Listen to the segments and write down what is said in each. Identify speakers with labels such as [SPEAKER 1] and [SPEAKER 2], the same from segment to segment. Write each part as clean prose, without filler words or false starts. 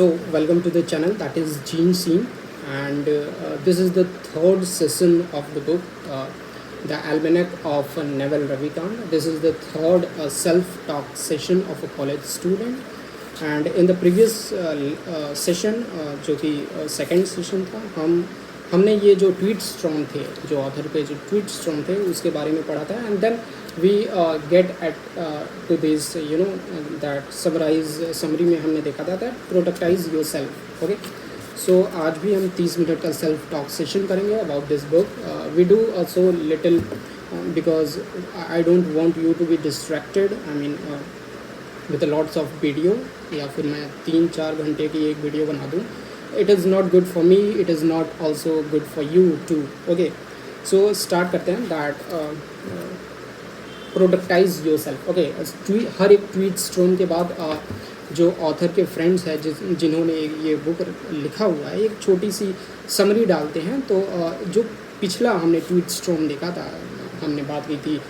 [SPEAKER 1] So, welcome to the channel, that is Gene Scene, and this is the third session of the book, The Almanac of Neville Ravikant. This is the third self-talk session of a college student, and in the previous session, जो कि second session था, हमने ये जो tweet storm थे, जो author के जो ट्वीट स्ट्रॉम थे उसके बारे में पढ़ा था, and then we get at to this that summary में हमने देखा था that productize yourself. Okay, so आज भी हम 30 मिनट का सेल्फ टॉक सेशन करेंगे about this book. We do also little because I don't want you to be distracted, I mean with lots of video, या फिर मैं 3-4 घंटे की एक वीडियो बना दूँ. It is not good for me, it is not also good for you too. Okay, so start करते हैं that productize yourself. Okay, हर एक ट्वीट स्ट्रोम के बाद जो ऑथर के फ्रेंड्स हैं जिन्होंने ये बुक लिखा हुआ है, एक छोटी सी समरी डालते हैं. तो जो पिछला हमने ट्वीट स्ट्रोम देखा था, हमने बात की थी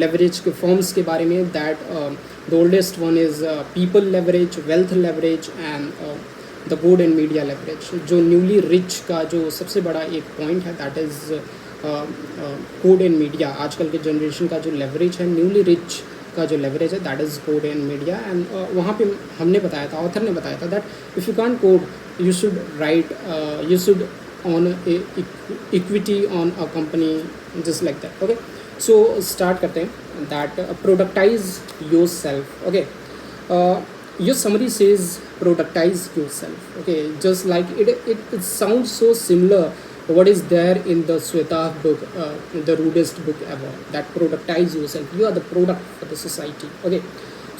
[SPEAKER 1] लेवरेज के फॉर्म्स के बारे में, that the oldest one is people leverage, wealth leverage and the good and media leverage. जो न्यूली रिच का जो सबसे बड़ा एक पॉइंट है, that is code and media. आजकल के जनरेशन का जो लेवरेज है, न्यूली रिच का जो लेवरेज है, that is code and media. And वहाँ पे हमने बताया था, ऑथर ने बताया था that if you can't code you should write, you should on equity on a company, just like that. Okay, so start करते हैं that productize yourself. Okay, your summary says productize yourself. Okay, just like it sounds so similar what is there in the Sweta book, the rudest book ever, that productize yourself. You are the product for the society. Okay,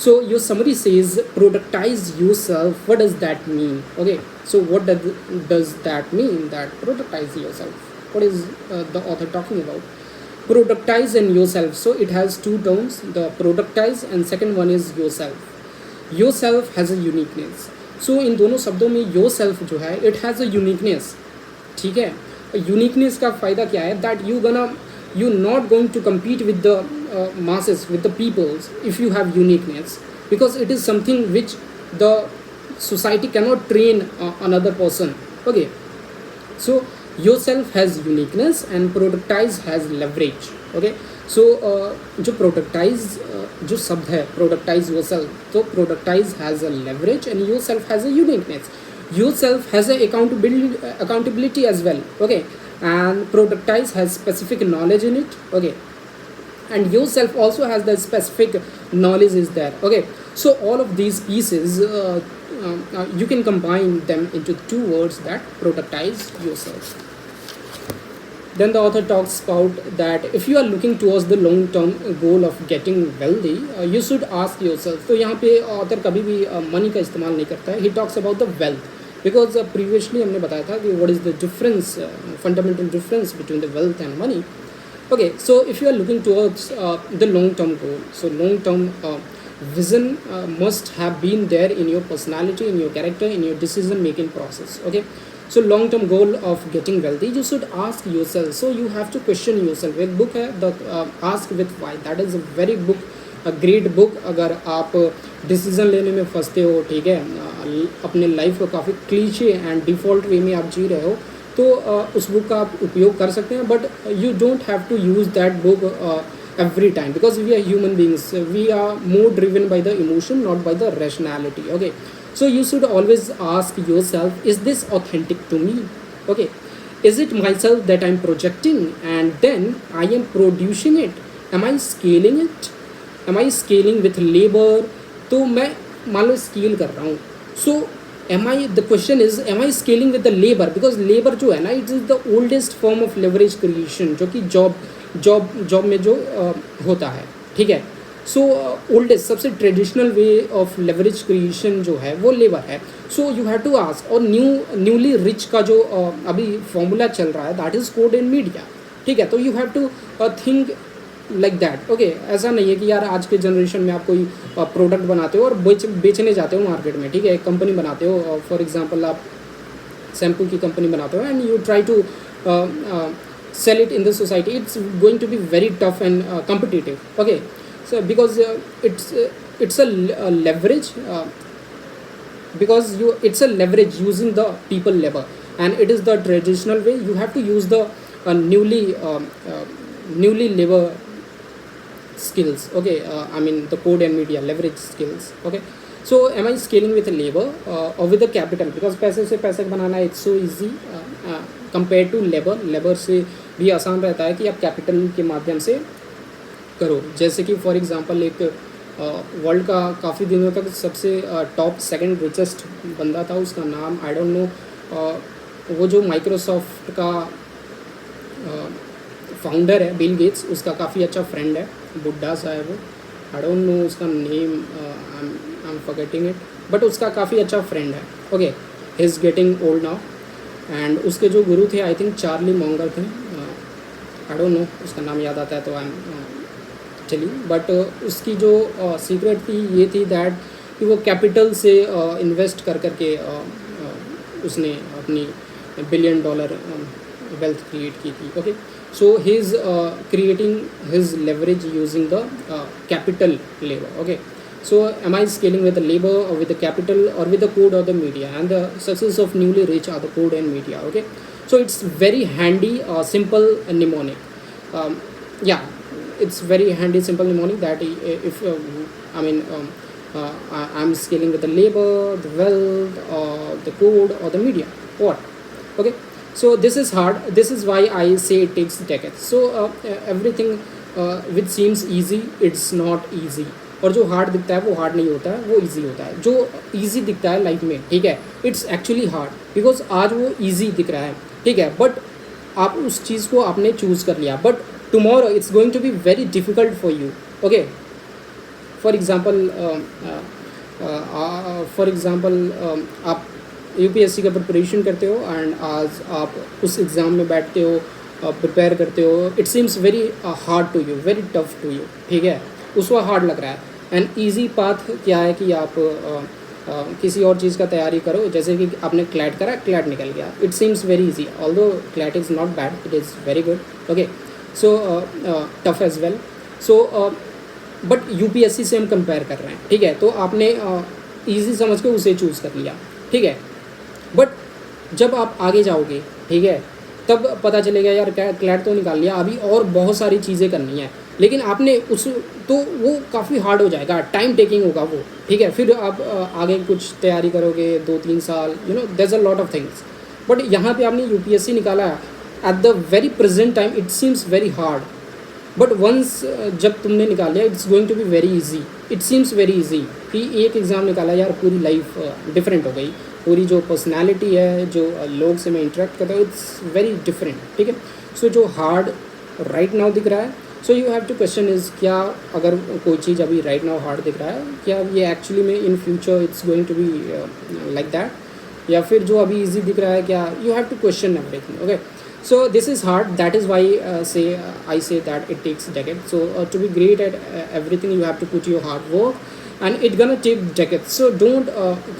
[SPEAKER 1] so your summary says productize yourself. What does that mean? Okay, so what does that mean, that productize yourself? What is the author talking about? Productize and yourself. So it has two terms, the productize and second one is yourself. Yourself has a uniqueness. So इन दोनों शब्दों में your self जो है, it has a uniqueness. ठीक है, uniqueness का फ़ायदा क्या है, that you not going to compete with the masses, with the peoples, if you have uniqueness, because it is something which the society cannot train another person. Okay, so yourself has uniqueness and productize has leverage. Okay, so जो productize जो शब्द है, productize yourself, तो productize has a leverage and yourself has a uniqueness. Yourself has a accountability as well. Okay, and productize has specific knowledge in it. Okay, and yourself also has the specific knowledge is there. Okay, so all of these pieces you can combine them into two words, that productize yourself. Then the author talks about that if you are looking towards the long term goal of getting wealthy, you should ask yourself. तो यहाँ पे author कभी भी money का इस्तेमाल नहीं करता है. He talks about the wealth because previously हमने बताया था कि what is the difference, fundamental difference between the wealth and money. Okay, so if you are looking towards the long term goal, so long term vision must have been there in your personality, in your character, in your decision making process. Okay, so long term goal of getting wealthy, you should ask yourself. So you have to question yourself. एक book है the ask with why, that is a very book, a great book. अगर आप decision लेने में फंसते हो, ठीक है, अपने लाइफ को काफ़ी क्लीशे एंड डिफ़ॉल्ट वे में आप जी रहे हो, तो उस बुक का आप उपयोग कर सकते हैं. But you don't have to use that book every time, because we are human beings, we are more driven by the emotion, not by the rationality. Okay, so you should always ask yourself, is this authentic to me? Okay, is it myself that I'm projecting and then I am producing it? Am I scaling it? Am I scaling with labor? तो मैं मान लो scale कर रहा हूँ, so am I, the question is, am I scaling with the labor? Because labor जो है ना, it is the oldest form of leverage creation, जो कि जॉब में जो होता है. ठीक है, सो ओल्डेस्ट सबसे traditional way of leverage creation जो है वो लेबर है. So you have to ask. और न्यूली रिच का जो अभी फॉर्मूला चल रहा है, that is code and media. ठीक है, तो you have to think like that. Okay, ऐसा नहीं है कि यार आज के जनरेशन में आप कोई प्रोडक्ट बनाते हो और बेचने जाते हो मार्केट में. ठीक है, एक कंपनी बनाते हो, फॉर एग्जांपल आप शैम्पू की कंपनी बनाते हो and you try to sell it in the society. It's going to be very tough and competitive. Okay, so because it's a leverage, because you it's a leverage using the people labor, and it is the traditional way. You have to use the newly labor skills. Okay, I mean the code and media leverage skills. Okay, so am I scaling with labor or with the capital? Because पैसे से पैसे बनाना it's so easy compared to labor से भी आसान रहता है कि आप कैपिटल के माध्यम से करो। जैसे कि फॉर एग्जांपल एक वर्ल्ड का काफ़ी दिनों तक सबसे टॉप सेकंड रिचेस्ट बंदा था, उसका नाम आई डोंट नो, वो जो माइक्रोसॉफ्ट का फाउंडर है बिल गेट्स, उसका काफ़ी अच्छा फ्रेंड है, बुड्ढा सा है वो, आई डोंट नो उसका name, I am forgetting it, but उसका काफ़ी अच्छा फ्रेंड है। Okay, he is getting old now, and उसके जो गुरु थे आई थिंक चार्ली मॉन्गर थे, आई डोंट नो उसका नाम याद आता है तो आई एम चलिए, बट उसकी जो सीक्रेट थी ये थी दैट कि वो कैपिटल से इन्वेस्ट कर करके उसने अपनी $1 बिलियन वेल्थ क्रिएट की थी। Okay, so he is creating his leverage using the capital labour. Okay, so am I scaling with the labor or with the capital or with the code or the media? And the success of newly rich are the code and media. Okay, so it's very handy, simple and mnemonic. Yeah, it's very handy, simple mnemonic that if I mean I'm scaling with the labor, the wealth, or the code or the media. What? Okay, so this is hard. This is why I say it takes decades. So everything which seems easy, it's not easy. और जो hard दिखता है वो hard नहीं होता है, वो easy होता है। जो इजी दिखता है लाइफ में, ठीक है, इट्स एक्चुअली हार्ड, बिकॉज आज वो इजी दिख रहा है, ठीक है, बट आप उस चीज़ को आपने चूज़ कर लिया, but tomorrow it's going to be very difficult for you. Okay, for example आप यूपीएससी का प्रिपरेशन करते हो एंड आज आप उस एग्ज़ाम में बैठते हो, प्रिपेयर करते हो, it seems very hard to you, very tough to you, ठीक है, उसको हार्ड लग रहा है। एंड ईजी पाथ क्या है कि आप किसी और चीज़ का तैयारी करो, जैसे कि आपने क्लैट करा, क्लैट निकल गया, it seems very easy, although CLAT is not bad, it is very good. Okay, so tough as well, so but UPSC से हम कंपेयर कर रहे हैं, ठीक है, तो आपने ईजी समझ के उसे चूज़ कर लिया, ठीक है, बट जब आप आगे जाओगे, ठीक है, तब पता चलेगा यार क्लैट तो निकाल लिया, अभी और बहुत सारी चीज़ें करनी है, लेकिन आपने उस तो वो काफ़ी हार्ड हो जाएगा, टाइम टेकिंग होगा वो, ठीक है, फिर आप आगे कुछ तैयारी करोगे 2-3 साल, you know there is a lot of things, but यहाँ पे आपने यूपीएससी निकाला है, at the very present time it seems very hard, but once जब तुमने निकाल लिया it's going to be very easy, it seems very easy कि एक एग्ज़ाम निकाला यार पूरी लाइफ डिफरेंट हो गई, पूरी जो पर्सनैलिटी है, जो लोग से मैं इंटरेक्ट करता हूँ, इट्स वेरी डिफरेंट, ठीक है। सो जो हार्ड राइट नाउ दिख रहा है, so you have to question is क्या अगर कोई चीज़ अभी राइट नाउ हार्ड दिख रहा है, क्या ये एक्चुअली में in future it's going to be like that, या फिर जो अभी इजी दिख रहा है, क्या you have to question everything. Okay, so this is hard, that is why I say that it takes decades. So to be great at everything you have to put your hard work and it gonna take decades. So don't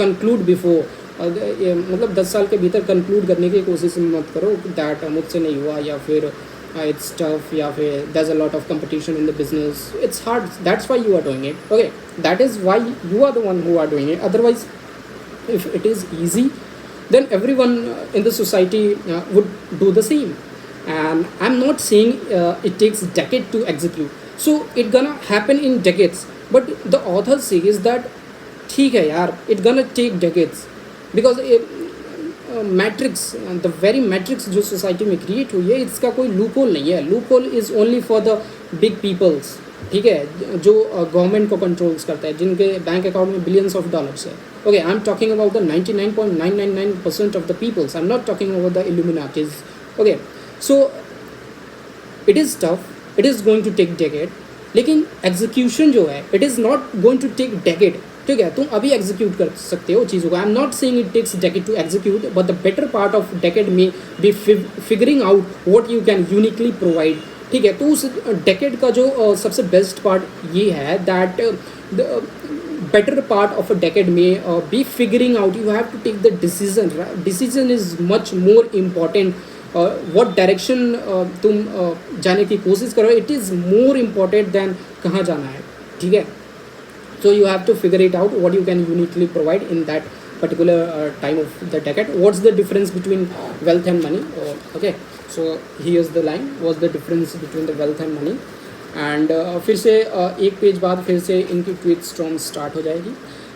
[SPEAKER 1] conclude before मतलब 10 साल के भीतर conclude करने की कोशिश मत करो that मुझसे नहीं हुआ, या फिर इट्स टफ, या फिर there is a lot of competition in the business, it's hard, that's why you are doing it. Okay, that is why you are the one who are doing it, otherwise if it is easy then everyone in the society would do the same, and I'm not saying it takes decade to execute, so it gonna happen in decades, but the author says that ठीक है यार, it gonna take decades because matrix, the very matrix जो society में create हुई है, इसका कोई loophole नहीं है, loophole is only for the big peoples, ठीक है, जो गवर्नमेंट को कंट्रोल्स करता है, जिनके बैंक अकाउंट में बिलियंस ऑफ डॉलर्स है। Okay, I am talking about the 99.999% of the peoples, I am not talking about the Illuminatis. Okay, so it is tough, it is going to take decade, लेकिन execution जो है it is not going to take decade, ठीक है, तुम अभी execute कर सकते हो चीज़ों को। I am not saying it takes decade to execute, but the better part of decade में be figuring out what you can uniquely provide, ठीक है। तो उस डेकेड का जो सबसे बेस्ट पार्ट ये है that the better part of a decade में be figuring out, you have to take the decision, decision is much more important, what direction तुम जाने की कोशिश करो, it is more important than कहाँ जाना है, ठीक है। So you have to figure it out what you can uniquely provide in that particular time of the decade. What's the difference between wealth and money? Okay, so here's the line, what's the difference between the wealth and money. And फिर से एक page बाद फिर से इनकी tweet storm start हो जाएगी.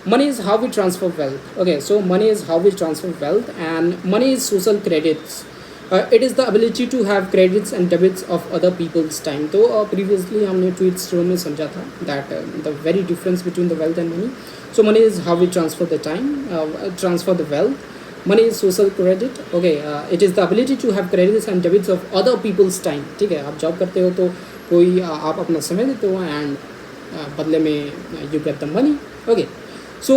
[SPEAKER 1] Money is how we transfer wealth. Okay, so money is how we transfer wealth and money is social credits. It is the ability to have credits and debits of other people's time. तो previously हमने tweet storm में समझा था that the very difference between the wealth and money. So money is how we transfer the time, transfer the wealth. Money is social credit. Okay, it is the ability to have credits and debits of other people's time. ठीक है, आप job करते हो तो कोई आप अपना समय देते हो एंड बदले में you get the money. Okay, so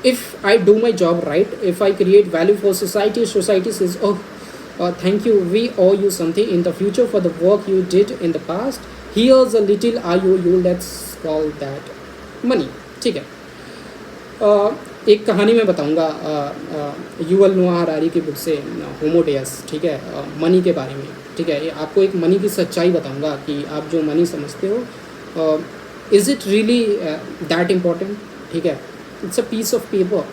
[SPEAKER 1] if I do my job right, if I create value for society, society says oh thank you, we owe you something in the future for the work you did in the past, here's a little IOU, let's call that money. ठीक है, एक कहानी मैं बताऊंगा Yuval नोआ Harari की book से, होमो डेयस. ठीक है, मनी के बारे में. ठीक है, आपको एक मनी की सच्चाई बताऊंगा कि आप जो मनी समझते हो, is it really that important. ठीक है, it's a piece of paper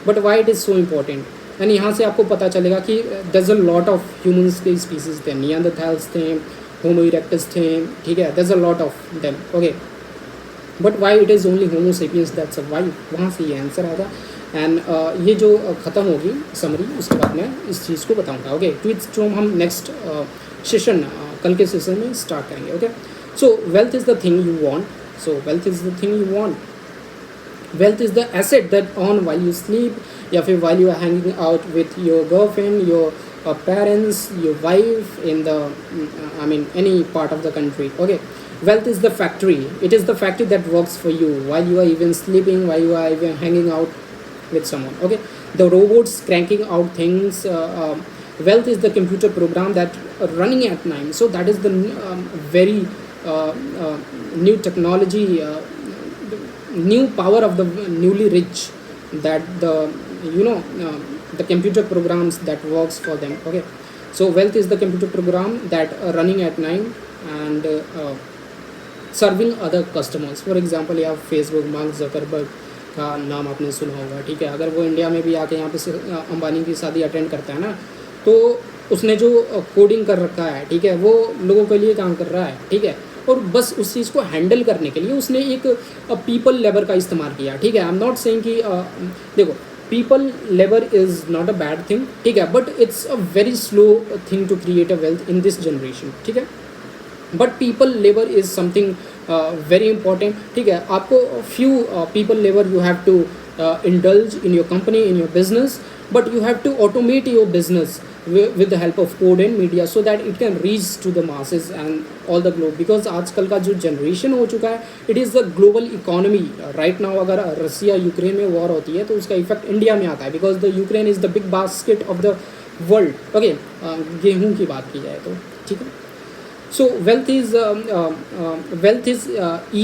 [SPEAKER 1] but why it is so important. And यहाँ से आपको पता चलेगा कि there a lot of humans के स्पीसीज थे, नियांडरथैल्स थे, होमो इरेक्टस थे. ठीक है, there a lot of them. Okay, but why it is only Homo sapiens that survive, वहाँ से ये आंसर आएगा. एंड ये जो ख़त्म होगी समरी, उसके बाद मैं इस चीज़ को बताऊंगा. ओके, ट्वीट स्टॉर्म हम नेक्स्ट सेशन, कल के सेशन में स्टार्ट करेंगे. Okay, so wealth is the thing you want. So wealth is the thing you want. Wealth is the asset that on while you sleep, या फिर while you are hanging out with your girlfriend, your parents, your wife in the I mean any part of the country. Okay, wealth is the factory. It is the factory that works for you while you are even sleeping, while you are even hanging out with someone. Okay, the robots cranking out things. Wealth is the computer program that running at night. So that is the very new technology, new power of the newly rich, that the the computer programs that works for them. Okay, so wealth is the computer program that running at night and serving other customers. For example या Facebook, mark Zuckerberg का नाम आपने सुना होगा. ठीक है, अगर वो इंडिया में भी आके यहाँ पे अंबानी की शादी अटेंड करता है ना, तो उसने जो कोडिंग कर रखा है, ठीक है, वो लोगों के लिए काम कर रहा है. ठीक है, और बस उस चीज़ को हैंडल करने के लिए उसने एक पीपल लेबर का इस्तेमाल किया. ठीक है, आई एम नॉट सेइंग कि देखो, people labour is not a bad thing. ठीक है, but it's a very slow thing to create a wealth in this generation. ठीक है, but people labour is something very important. ठीक है, आपको few people labour you have to indulge in your company, in your business, but you have to automate your business with the help of code and media so that it can reach to the masses and all the globe. Because आजकल का जो generation हो चुका है, it is the global economy right now. अगर Russia Ukraine में war होती है तो उसका इफेक्ट इंडिया में आता है, because the Ukraine is the big basket of the world. Okay, गेहूँ की बात की जाए तो. ठीक है, so wealth is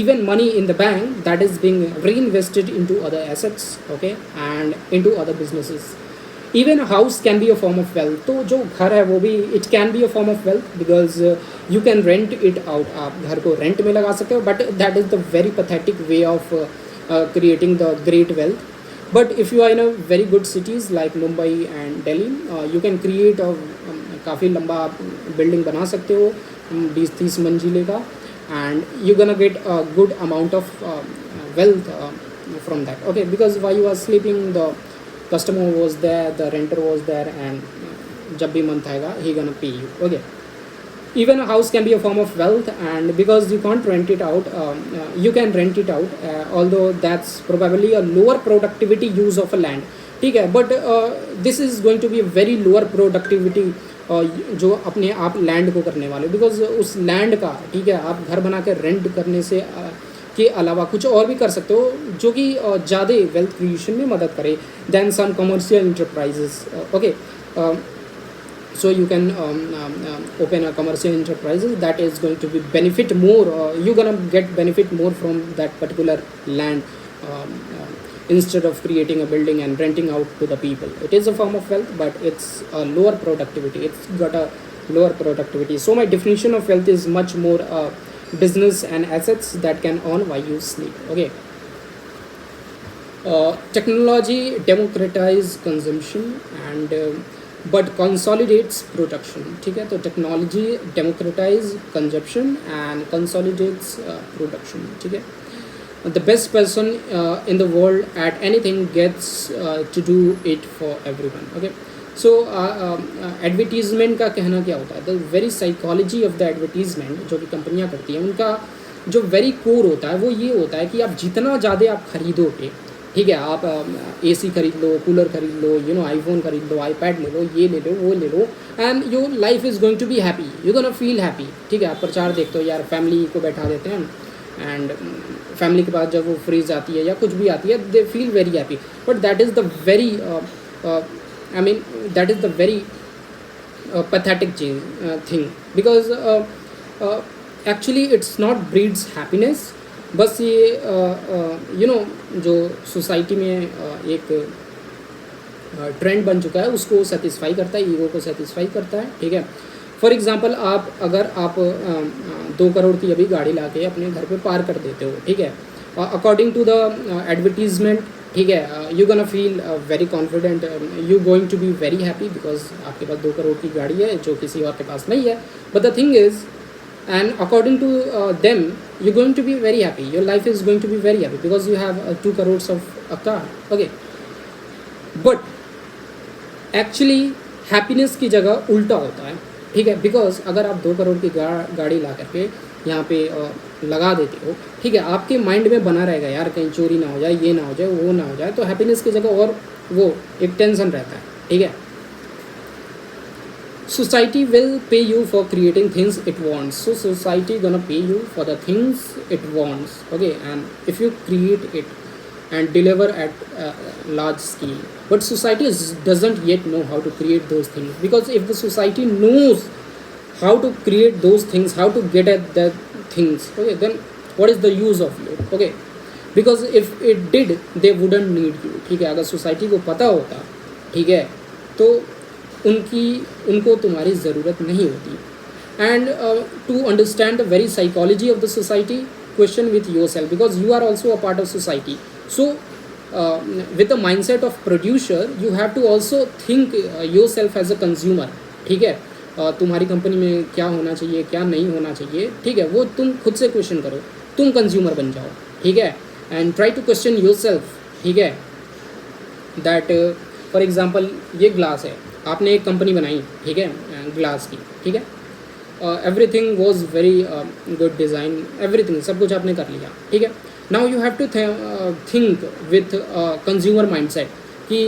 [SPEAKER 1] even money in the bank that is being reinvested into other assets. Okay, and into other businesses. Even a house can be a form of wealth. तो जो घर है वो भी it can be a form of wealth because you can rent it out. आप घर को rent में लगा सकते हो, but that is the very pathetic way of creating the great wealth. But if you are in a very good cities like Mumbai and Delhi, you can create a काफ़ी लंबा building बना सकते हो, 20-30 मंजिले का, and you gonna get a good amount of wealth from that. Okay, because why you are sleeping the customer was there, the renter was there, and जब भी month आएगा he gonna pay you. Okay, even a house can be a form of wealth, and because you can't rent it out, you can rent it out, although that's probably a lower productivity use of a land. ठीक है, but this is going to be a very lower productivity जो अपने आप land को करने वाले, because उस land का, ठीक है, आप घर बना के रेंट करने से के अलावा कुछ और भी कर सकते हो जो कि ज़्यादा वेल्थ क्रिएशन में मदद करे than some commercial enterprises. Okay, so you can open a commercial enterprises that is going to be benefit more, you're gonna get benefit more from that particular land, instead of creating a building and renting out to the people. It is a form of wealth, but it's a lower productivity, it's got a lower productivity. So my definition of wealth is much more business and assets that can earn while you sleep. Okay, Technology democratize consumption and but consolidates production. ठीक है, तो technology democratize consumption and consolidates production. ठीक है, the best person in the world at anything gets to do it for everyone. Okay, so advertisement का कहना क्या होता है, the very psychology of the advertisement जो कि कंपनियां करती हैं, उनका जो वेरी कोर होता है वो ये होता है कि आप जितना ज़्यादा आप खरीदोगे, ठीक है, आप एसी खरीद लो, कूलर खरीद लो, यू नो आईफोन खरीद लो, आईपैड ले लो, ये ले लो, वो ले लो, and your life is going to be happy, you gonna feel happy. ठीक है, आप प्रचार देखते हो यार, फैमिली को बैठा देते हैं एंड फैमिली के पास जब वो फ्रीज आती है या कुछ भी आती है, they feel very happy. But that is the very I mean that is the very pathetic thing because actually it's not breeds happiness. बस ये यू नो जो सोसाइटी में एक ट्रेंड बन चुका है उसको सेटिस्फाई करता है, ईगो को सेटिस्फाई करता है. ठीक है, फॉर एग्जांपल अगर आप 2 करोड़ की अभी गाड़ी लाके अपने घर पे पार कर देते हो, ठीक है, अकॉर्डिंग टू द एडवर्टीजमेंट, ठीक है, you gonna feel very confident, you going to be very happy because आपके पास 2 करोड़ की गाड़ी है जो किसी और के पास नहीं है. But the thing is, and according to them, you're going to be very happy, your life is going to be very happy because you have 2 crores of a car. Okay, but actually happiness की जगह उल्टा होता है. ठीक है, because अगर आप 2 करोड़ की गाड़ी ला करके यहाँ पे लगा देते हो, ठीक है, आपके माइंड में बना रहेगा यार कहीं चोरी ना हो जाए, ये ना हो जाए, वो ना हो जाए, तो हैप्पीनेस की जगह और वो एक टेंशन रहता है. ठीक है, society will pay you for creating things it wants, so society gonna pay you for the things it wants. Okay, and if you create it and deliver at large scale, but society doesn't yet know how to create those things, because if the society knows how to create those things, how to get at that things, okay, then what is the use of you? Okay, because if it did, they wouldn't need you. ठीक है, अगर society को पता होता, ठीक है, तो उनको तुम्हारी ज़रूरत नहीं होती. And to understand the very psychology of the society, question with your self, because you are also a part of society. So with the mindset of producer, you have to also think your self as a consumer. ठीक है, तुम्हारी company में क्या होना चाहिए, क्या नहीं होना चाहिए, ठीक है, वो तुम खुद से क्वेश्चन करो, तुम कंज्यूमर बन जाओ. ठीक है, and try to question your self. ठीक है, दैट फॉर एग्जाम्पल ये ग्लास है, आपने एक कंपनी बनाई, ठीक है, ग्लास की. ठीक है, everything was very good design, everything, सब कुछ आपने कर लिया. ठीक है, now you have to think with consumer mindset कि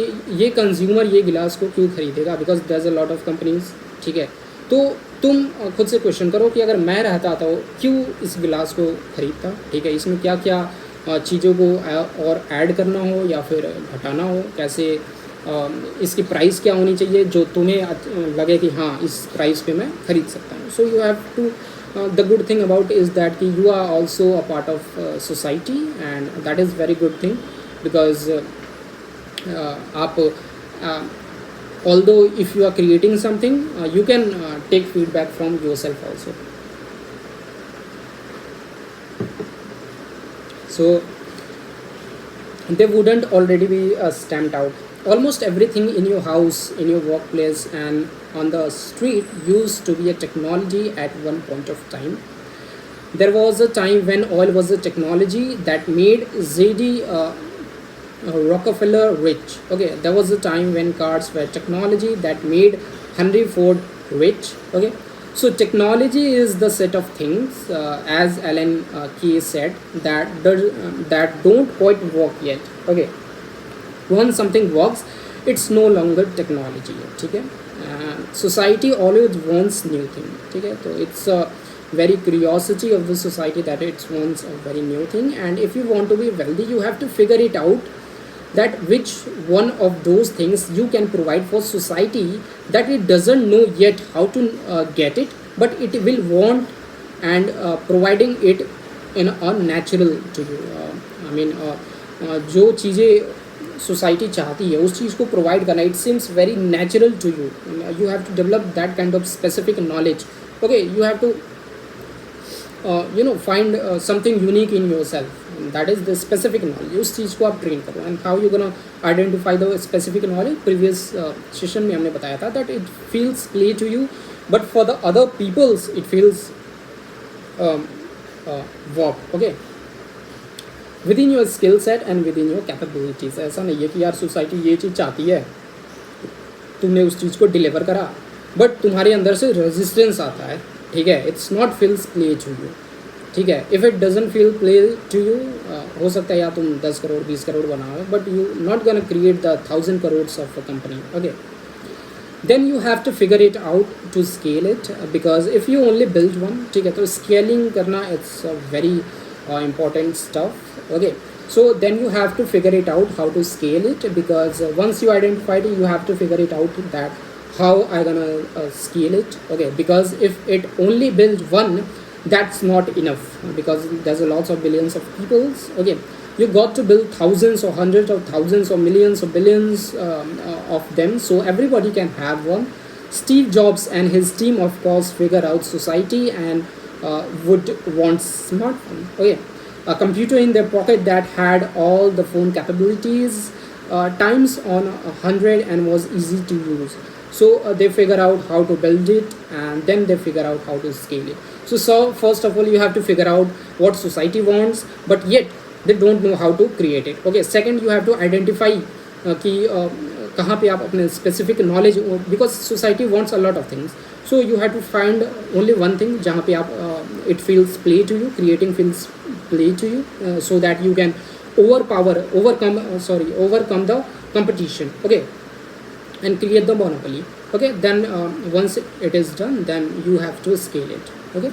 [SPEAKER 1] ये कंज्यूमर ये गिलास को क्यों खरीदेगा, because there is a lot of companies. ठीक है, तो तुम खुद से क्वेश्चन करो कि अगर मैं रहता तो क्यों इस गिलास को खरीदता. ठीक है, इसमें क्या क्या चीज़ों को और ऐड करना हो या फिर घटाना हो, कैसे इसकी प्राइस क्या होनी चाहिए जो तुम्हें लगे कि हाँ इस प्राइस पे मैं खरीद सकता हूँ. So you have to, the good thing about is that कि you are also a part of society, and that is very good thing, because आप although if you are creating something, you can take feedback from yourself also. So they wouldn't already be stamped out. Almost everything in your house, in your workplace and on the street used to be a technology at one point of time. There was a time when oil was a technology that made ZD Rockefeller rich. Okay, there was a time when cars were technology that made Henry Ford rich. Okay, so technology is the set of things, as Alan Key said, that don't quite work yet. Okay, once something works, it's no longer technology. ठीक है, society always wants new thing. ठीक है, तो it's a very curiosity of the society that it wants a very new thing, and if you want to be wealthy, you have to figure it out that which one of those things you can provide for society that it doesn't know yet how to get it, but it will want, and providing it in a natural to you. I mean जो चीज़ें society चाहती है उस चीज़ को provide करना, it seems very natural to you. You have to develop that kind of specific knowledge. Okay, you have to you know find something unique in yourself, that is the specific knowledge, उस चीज़ को आप train करो. And how you gonna identify the specific knowledge, previous session में हमने बताया था that it feels play to you but for the other peoples it feels work. Okay, with in your skill set and with in your capabilities. ऐसा नहीं है कि यार society ये चीज़ चाहती है, तुमने उस चीज़ को डिलीवर करा बट तुम्हारे अंदर से रेजिस्टेंस आता है. ठीक है, it's not feels play to you. ठीक है, if it doesn't feel play to you, हो सकता है यार तुम 10 करोड़ 20 करोड़ बनाओ but you not gonna create the 1000 crore of a company. Okay, then you have to figure it out to scale it, because if you only build one, ठीक है, तो scaling करना it's a very important stuff. Okay, so then you have to figure it out how to scale it, because once you identified it, you have to figure it out that how I gonna scale it. Okay, because if it only build one, that's not enough, because there's a lots of billions of peoples. Okay, you got to build thousands or hundreds of thousands or millions or billions of them, so everybody can have one. Steve Jobs and his team of course figure out society and would want smartphone. Okay, a computer in their pocket that had all the phone capabilities times on 100 and was easy to use. So they figure out how to build it and then they figure out how to scale it. So first of all you have to figure out what society wants, but yet they don't know how to create it. Okay, second you have to identify कि कहाँ पे आप अपने specific knowledge, because society wants a lot of things, so you have to find only one thing जहाँ पे आप it feels play to you, creating feels play to you, so that you can overcome the competition. Okay, and create the monopoly. Okay, then once it is done, then you have to scale it. Okay,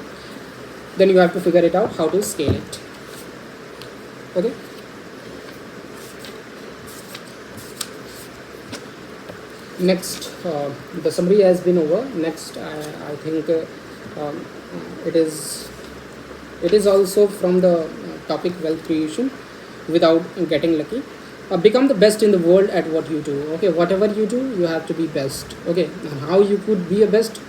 [SPEAKER 1] then you have to figure it out how to scale it. Okay, next the summary has been over. Next I think um, it is also from the topic wealth creation without getting lucky. Become the best in the world at what you do. Okay, whatever you do you have to be best. Okay, and how you could be a best,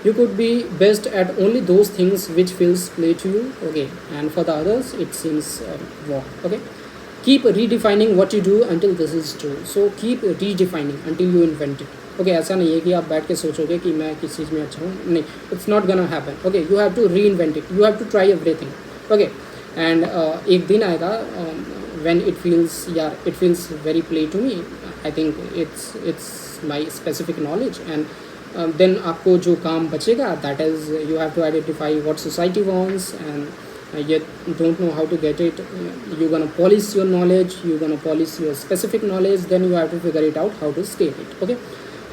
[SPEAKER 1] you could be best at only those things which feels play to you. Okay, and for the others it seems work. Okay, keep redefining what you do until this is true. So keep redefining until you invent it. Okay, ऐसा नहीं है कि आप बैठ के सोचोगे कि मैं किस चीज़ में अच्छा हूँ, नहीं, it's not gonna happen. Okay, you have to reinvent it, you have to try everything. Okay, and एक दिन आएगा when it feels, yeah, it feels very play to me. I think it's my specific knowledge, and then आपको जो काम बचेगा, that is you have to identify what society wants, and yet don't know how to get it. You're gonna polish your knowledge, you're gonna polish your specific knowledge, then you have to figure it out how to scale it. Okay,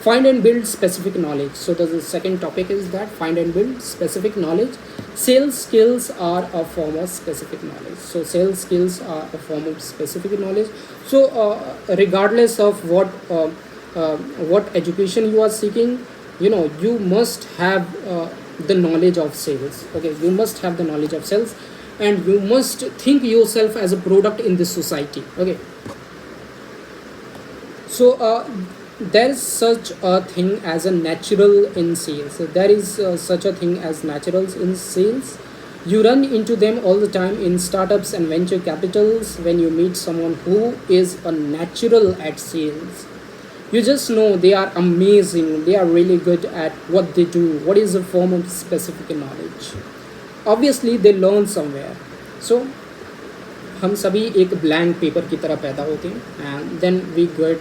[SPEAKER 1] find and build specific knowledge. So the second topic is that find and build specific knowledge. Sales skills are a form of specific knowledge. So sales skills are a form of specific knowledge. So regardless of what education you are seeking, you know, you must have the knowledge of sales. Okay, you must have the knowledge of sales, and you must think yourself as a product in this society. Okay, so there is such a thing as a natural in sales. So there is such a thing as naturals in sales. You run into them all the time in startups and venture capitals. When you meet someone who is a natural at sales, you just know they are amazing, they are really good at what they do. What is a form of specific knowledge? Obviously they learn somewhere. So हम सभी एक blank paper की तरह पैदा होते हैं, and then we get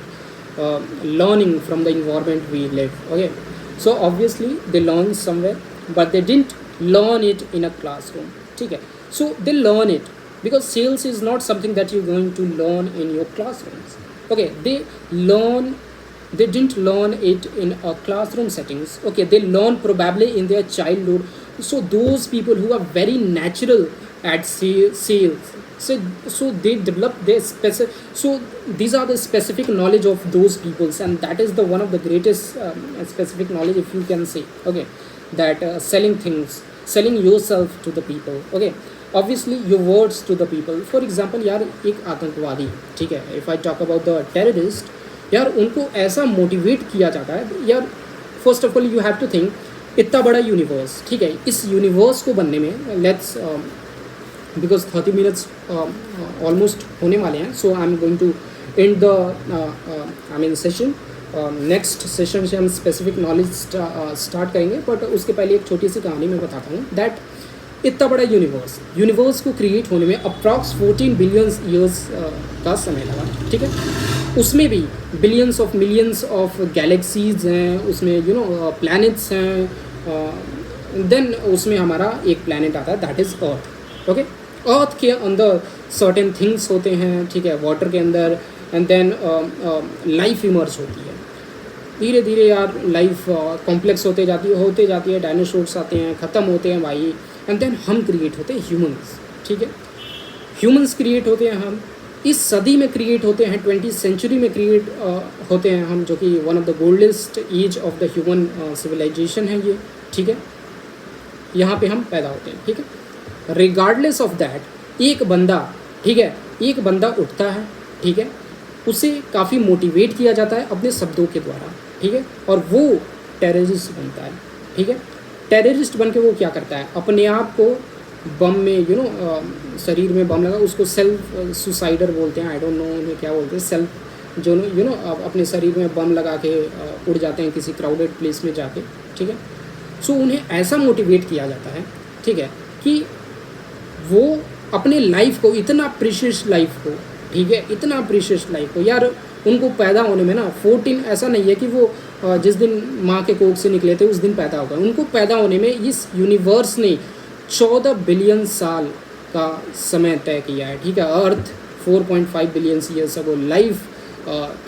[SPEAKER 1] learning from the environment we live. Okay, so obviously they learn somewhere, but they didn't learn it in a classroom. ठीक है, so they learn it because sales is not something that you're going to learn in your classrooms. Okay, they didn't learn it in a classroom settings. Okay, they learn probably in their childhood. So those people who are very natural at sales, so they develop their specific, so these are the specific knowledge of those peoples, and that is the one of the greatest specific knowledge, if you can say. Okay, that selling things, selling yourself to the people. Okay, obviously your words to the people. For example, यार एक आतंकवादी, ठीक है, if I talk about the terrorist, यार उनको ऐसा motivate किया जाता है यार. First of all you have to think, इतना बड़ा यूनिवर्स, ठीक है, इस यूनिवर्स को बनने में बिकॉज 30 मिनट्स ऑलमोस्ट होने वाले हैं. So I am going to end the I mean session. Next session से हम स्पेसिफिक नॉलेज स्टार्ट करेंगे, बट उसके पहले एक छोटी सी कहानी मैं बताता हूँ. दैट इतना बड़ा यूनिवर्स को क्रिएट होने में अप्रॉक्स 14 बिलियन ईयर्स का समय लगा. ठीक है, उसमें भी billions of millions of galaxies हैं, उसमें प्लैनेट्स हैं. देन उसमें हमारा एक प्लैनेट आता है, दैट इज़ अर्थ. ओके, अर्थ के अंदर सर्टेन थिंग्स होते हैं. ठीक है, वाटर के अंदर. एंड देन लाइफ इमर्ज होती है. धीरे धीरे यार लाइफ कॉम्प्लेक्स होते जाती है. डायनासोर्स आते हैं, ख़त्म होते हैं भाई. एंड देन हम क्रिएट होते हैं ह्यूमंस. ठीक है, ह्यूमंस क्रिएट होते हैं हम. इस सदी में क्रिएट होते हैं, 20th सेंचुरी में क्रिएट होते हैं हम, जो कि one of the goldest age of the human civilization है ये. ठीक है, यहाँ पे हम पैदा होते हैं. ठीक है, रिगार्डलेस ऑफ दैट एक बंदा, ठीक है, एक बंदा उठता है. ठीक है, उसे काफ़ी मोटिवेट किया जाता है अपने शब्दों के द्वारा. ठीक है, और वो टेररिस्ट बनता है. ठीक है, टेररिस्ट बन के वो क्या करता है, अपने आप को बम में शरीर में बम लगा, उसको सेल्फ सुसाइडर बोलते हैं. आई डोंट नो उन्हें क्या बोलते हैं. सेल्फ जो अपने शरीर में बम लगा के उड़ जाते हैं किसी क्राउडेड प्लेस में जाके. ठीक है, सो उन्हें ऐसा मोटिवेट किया जाता है, ठीक है, कि वो अपने लाइफ को, इतना प्रीशियस लाइफ को, ठीक है, इतना प्रीशियस लाइफ को, यार उनको पैदा होने में ना 14, ऐसा नहीं है कि वो जिस दिन माँ के कोख से निकले थे उस दिन पैदा हो गए. उनको पैदा होने में इस यूनिवर्स ने 14 बिलियन साल का समय तय किया है. ठीक है, अर्थ 4.5 billion years ago, life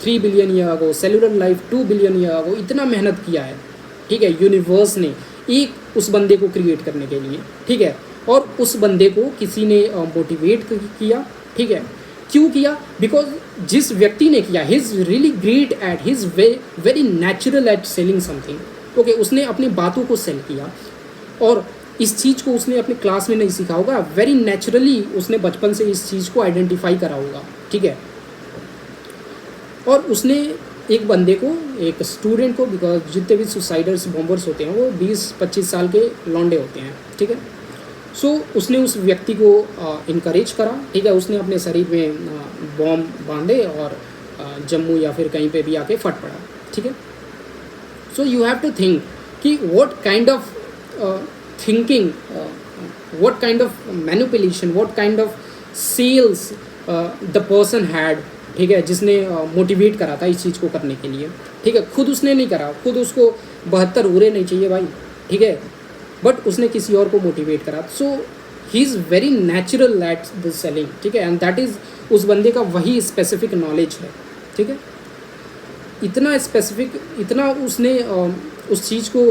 [SPEAKER 1] 3 billion year ago, cellular life 2 billion year ago. इतना मेहनत किया है. ठीक है, यूनिवर्स ने एक उस बंदे को क्रिएट करने के लिए. ठीक है, और उस बंदे को किसी ने मोटिवेट किया. ठीक है, क्यों किया? बिकॉज जिस व्यक्ति ने किया, he is really great at, he is very natural at selling something. Okay, उसने अपनी बातों को सेल किया, और इस चीज़ को उसने अपने क्लास में नहीं सीखा होगा. वेरी नेचुरली उसने बचपन से इस चीज़ को आइडेंटिफाई करा होगा. ठीक है, और उसने एक बंदे को, एक स्टूडेंट को, बिकॉज जितने भी सुसाइडर्स बॉम्बर्स होते हैं वो 20-25 साल के लौंडे होते हैं. ठीक है, सो उसने उस व्यक्ति को इनकरेज करा. ठीक है, उसने अपने शरीर में बॉम्ब बांधे और जम्मू या फिर कहीं पे भी आके फट पड़ा. ठीक है, so you have to think कि what kind of thinking, what kind of manipulation, what kind of sales the person had. ठीक है, जिसने मोटिवेट करा था इस चीज़ को करने के लिए. ठीक है, खुद उसने नहीं करा, खुद उसको 72 उरे नहीं चाहिए भाई. ठीक है, बट उसने किसी और को मोटिवेट करा. So he is very natural at the selling. ठीक है, एंड दैट इज़ उस बंदे का वही स्पेसिफिक नॉलेज है. ठीक है, इतना स्पेसिफिक, इतना उसने उस चीज़ को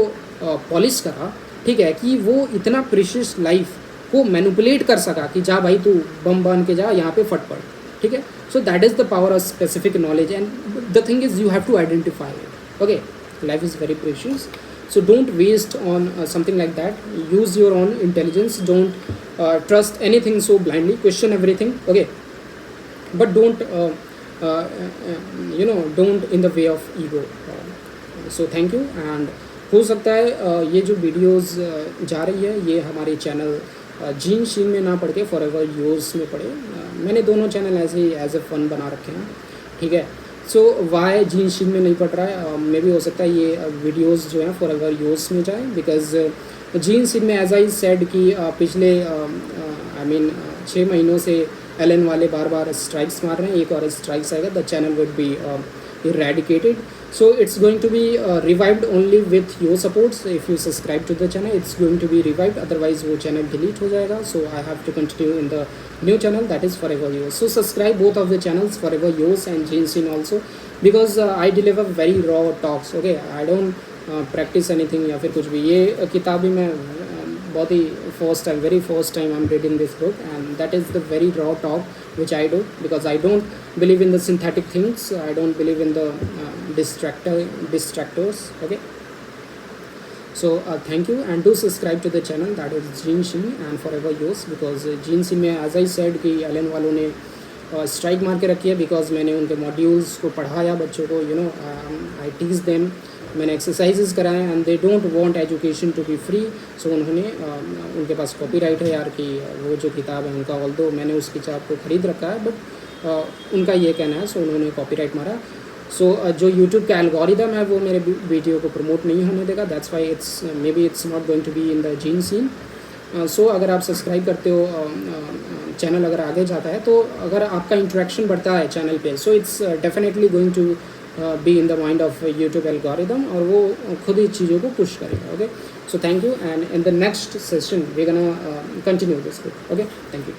[SPEAKER 1] पॉलिश करा. ठीक है, कि वो इतना प्रीशियस लाइफ को मैनिपुलेट कर सका कि जा भाई तू बम बांध के जा, यहाँ पे फट पड़. ठीक है, so that is the power of specific knowledge, and the thing is you have to identify it. Okay, life is very precious. So don't waste on something like that. Use your own intelligence. Don't trust anything so blindly. Question everything. Okay, but don't don't in the way of ego. So thank you. And हो सकता है ये जो videos जा रही है ये हमारे चैनल जीन शीन में ना पढ़ के फॉरएवर योर्स में पढ़े. मैंने दोनों चैनल ऐसे ही एज ए फन बना रखे हैं. ठीक है, सो वाई जीन शीन में नहीं पढ़ रहा है, मे भी हो सकता है ये वीडियोस जो हैं फॉरएवर यूज़ में जाए. बिकॉज जीन शीन में एज आई सेड कि पिछले 6 महीनों से एलन वाले बार बार स्ट्राइक्स मार रहे हैं. एक और स्ट्राइक्स आएगा, the channel would be eradicated. So it's going to be revived only with your supports. If you subscribe to the channel, it's going to be revived. Otherwise वो channel delete हो जाएगा. So I have to continue in the new channel, that is Forever Yours. So subscribe both of the channels, Forever Yours and Gene Scene also, because I deliver very raw talks. Okay, I don't practice anything या फिर कुछ भी. ये किताब भी मैं बहुत ही very first time I'm reading this book, and that is the very raw talk which I do, because I don't believe in the synthetic things. I don't believe in the distractors. Okay, so thank you, and do subscribe to the channel, that is Gene Shin and Forever Yours. Because Gene Shin में as I said कि Elon वालों ने strike मार के रखी है, because मैंने उनके मॉड्यूल्स को पढ़ाया बच्चों को. आई टीच देम मैंने एक्सरसाइजेस कराए and they don't want education to be free. So उन्होंने उनके पास कॉपीराइट है यार कि वो जो किताब है उनका, ऑल्दो मैंने उस किताब को ख़रीद रखा है बट उनका ये कहना है, सो उन्होंने कॉपीराइट मारा। सो जो यूट्यूब का एल्गोरिदम है वो मेरे वीडियो को प्रमोट नहीं होने देगा, that's why it's may be it's not going to be in the gene scene. So अगर आप सब्सक्राइब करते हो, चैनल अगर आगे जाता है, तो अगर आपका इंटरेक्शन बढ़ता है चैनल पे, so it's definitely going to be in the mind of YouTube algorithm, और वो खुद ही चीज़ों को पुश करेगा। Okay, so thank you, and in the next session we gonna continue this book. Okay, thank you.